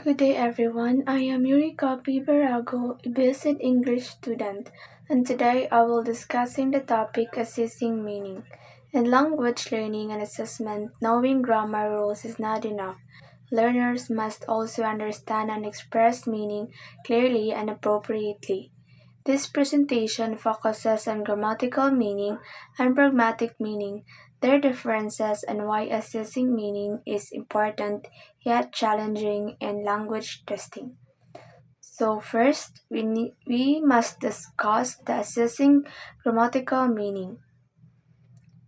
Good day, everyone. I am Yurika P. Barago, a basic English student, and today I will discussing the topic assessing meaning. In language learning and assessment, knowing grammar rules is not enough. Learners must also understand and express meaning clearly and appropriately. This presentation focuses on grammatical meaning and pragmatic meaning, their differences, and why assessing meaning is important yet challenging in language testing. So first, we must discuss the assessing grammatical meaning.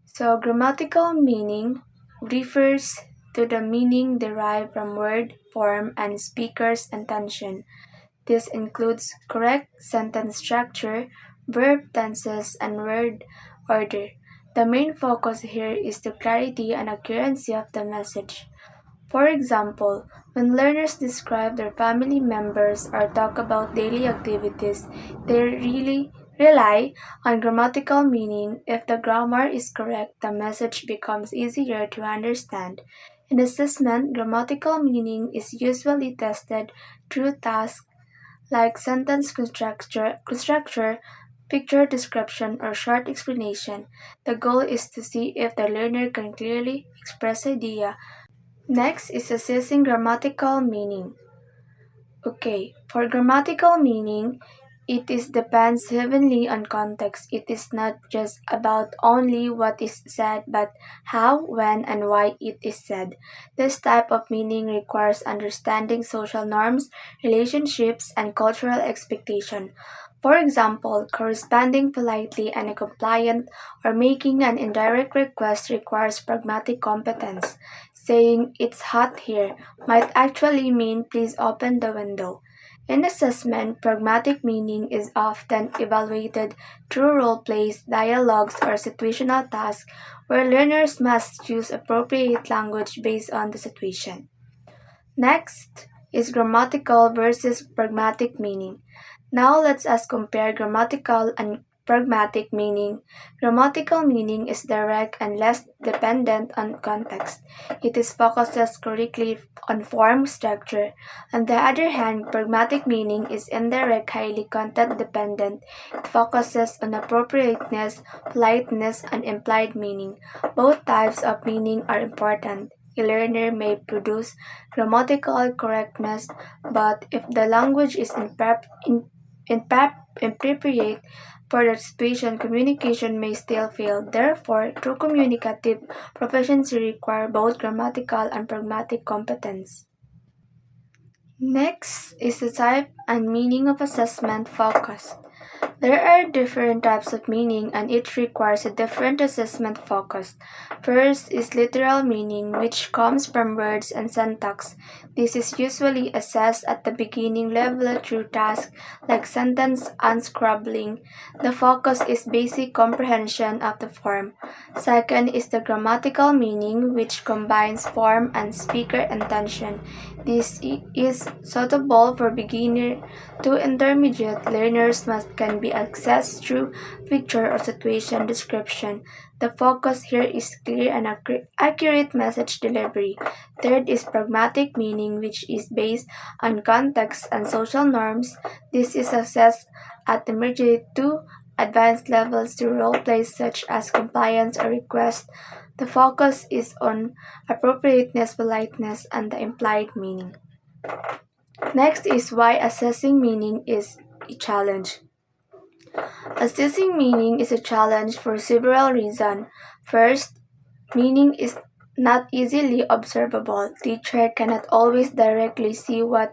So grammatical meaning refers to the meaning derived from word, form, and speaker's intention. This includes correct sentence structure, verb tenses, and word order. The main focus here is the clarity and accuracy of the message. For example, when learners describe their family members or talk about daily activities, they really rely on grammatical meaning. If the grammar is correct, the message becomes easier to understand. In assessment, grammatical meaning is usually tested through tasks like sentence structure, picture description, or short explanation. The goal is to see if the learner can clearly express idea. Next is assessing grammatical meaning. Okay, for grammatical meaning, it is depends heavily on context. It is not just about only what is said, but how, when, and why it is said. This type of meaning requires understanding social norms, relationships, and cultural expectation. For example, corresponding politely and compliant or making an indirect request requires pragmatic competence. Saying it's hot here might actually mean please open the window. In assessment, pragmatic meaning is often evaluated through role plays, dialogues, or situational tasks where learners must use appropriate language based on the situation. Next is grammatical versus pragmatic meaning. Now let us compare grammatical and pragmatic meaning. Grammatical meaning is direct and less dependent on context. It is focuses correctly on form structure. On the other hand, pragmatic meaning is indirect, highly content dependent. It focuses on appropriateness, politeness, and implied meaning. Both types of meaning are important. A learner may produce grammatical correctness, but if the language is inappropriate for the situation, communication may still fail. Therefore, true communicative proficiency requires both grammatical and pragmatic competence. Next is the type and meaning of assessment focus. There are different types of meaning and each requires a different assessment focus. First is literal meaning, which comes from words and syntax. This is usually assessed at the beginning level through tasks like sentence unscrabbling. The focus is basic comprehension of the form. Second is the grammatical meaning, which combines form and speaker intention. This is suitable for beginner to intermediate learners must can be accessed through picture or situation description. The focus here is clear and accurate message delivery. Third is pragmatic meaning, which is based on context and social norms. This is assessed at intermediate to advanced levels through role plays such as compliance or request. The focus is on appropriateness, politeness, and the implied meaning. Next is why assessing meaning is a challenge. Assessing meaning is a challenge for several reasons. First, meaning is not easily observable. Teacher cannot always directly see what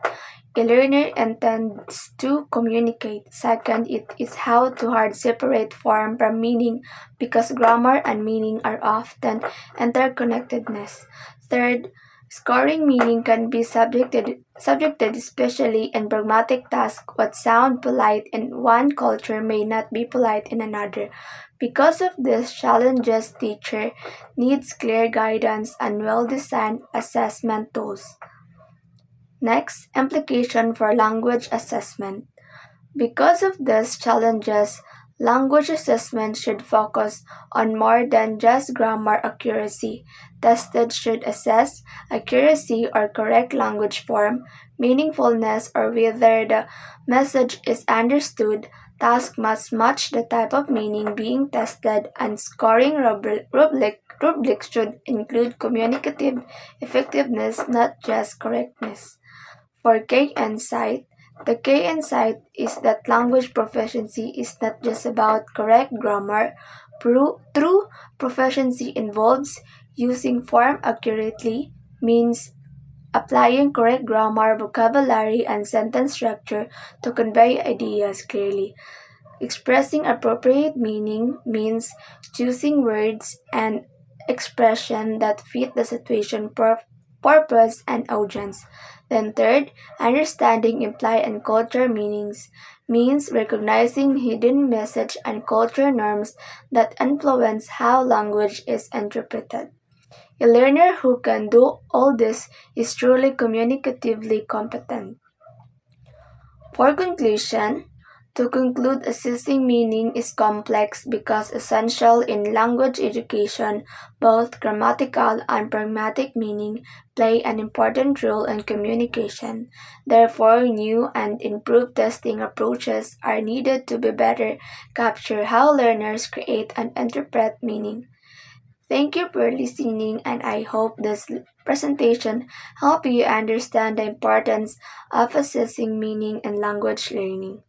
a learner intends to communicate. Second, it is how to hard separate form from meaning because grammar and meaning are often interconnectedness. Third, scoring meaning can be subjected especially in pragmatic tasks. What sound polite in one culture may not be polite in another. Because of this challenges, teacher needs clear guidance and well-designed assessment tools. Next, implication for language assessment. Because of these challenges, Language assessment should focus on more than just grammar accuracy. Tested should assess accuracy or correct language form, meaningfulness, or whether the message is understood. Task must match the type of meaning being tested, and scoring rubrics should include communicative effectiveness, not just correctness. For K Insight, the K Insight is that language proficiency is not just about correct grammar. True proficiency involves using form accurately, means applying correct grammar, vocabulary, and sentence structure to convey ideas clearly. Expressing appropriate meaning means choosing words and expression that fit the situation, purpose, and audience. Then third, understanding implied and culture meanings means recognizing hidden message and culture norms that influence how language is interpreted. A learner who can do all this is truly communicatively competent. For conclusion, to conclude, assessing meaning is complex because essential in language education. Both grammatical and pragmatic meaning play an important role in communication. Therefore, new and improved testing approaches are needed to be better capture how learners create and interpret meaning. Thank you for listening, and I hope this presentation helped you understand the importance of assessing meaning in language learning.